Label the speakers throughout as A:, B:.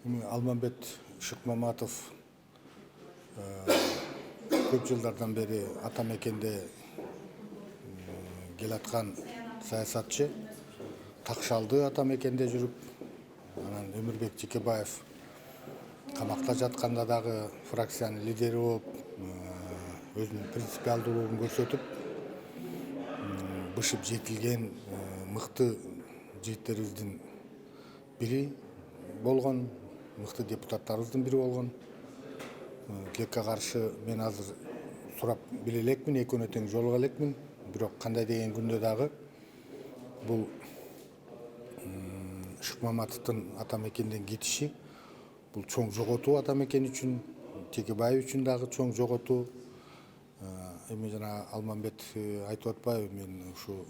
A: Алмамбет Шыкмаматов көп жылдардан бери ата мекенде келаткан саясатчы. Такшалды ата мекенде жүрүп, анан Өмүрбек Жекебаев камакта жатканда дагы фракциянын лидери болуп, өзүнүн принципиалдуулугун көрсөтүп, бышып жетилген мыкты жигиттерибиздин бири болгон, мыкты депутаттарыбыздын бири болгон. Тилекке каршы мен азыр сурап биле элекмин, экөөнө тең жолуга элекмин. Бирок кандай деген күндө дагы бул Шыкмаматовдун ата мекенден кетиши бул чоң жоготуу ата мекен үчүн, Текебаев үчүн дагы чоң жоготуу. Эми жана Алмамбет айтып атпайбы, мен ушу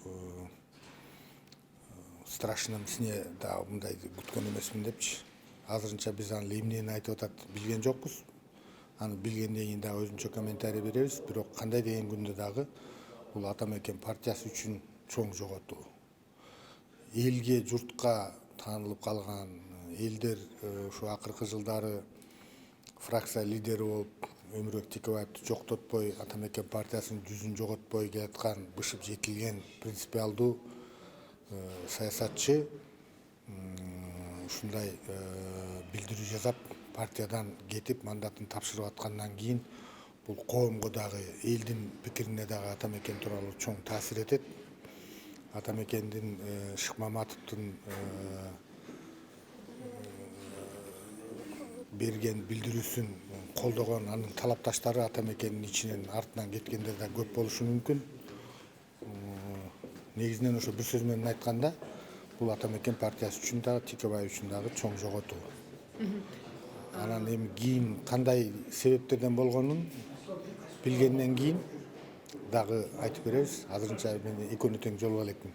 A: страшном сне да мындай күткөн эмесмин депчи. Азырынча биз анын эмнени айтып атат билген жокпуз. Аны билгенден кийин дагы өзүнчө комментарий беребиз. Бирок кандай деген күндө дагы бул ата мекен партиясы үчүн чоң жоготуу. Элге, журтка таанылып калган, элдер ушу акыркы жылдары фракция лидери болуп, Өмүрбек Текебаевди жоктотпой, ата мекен партиясынын жүзүн жоготпой келаткан, бышып жетилген принципиалдуу саясатчы ушундай билдирүү жасап, партиядан кетип, мандатын тапшырып аткандан кийин бул коомго дагы, элдин пикирине дагы ата мекен тууралуу чоң таасир этет. Ата мекендин Шыкмаматовдун берген билдирүүсүн колдогон, анын талапташтары ата мекендин ичинен артынан кеткендер да көп болушу мүмкүн. Негизинен ошо бир сөз менен айтканда, бул ата мекен партиясы үчүн дагы, Текебаев үчүн дагы чоң жоготуу. Анан эми кийин кандай себептерден болгонун билгенден кийин дагы айтып беребиз. Азырынча мен экөөнө тең жолуга элекмин.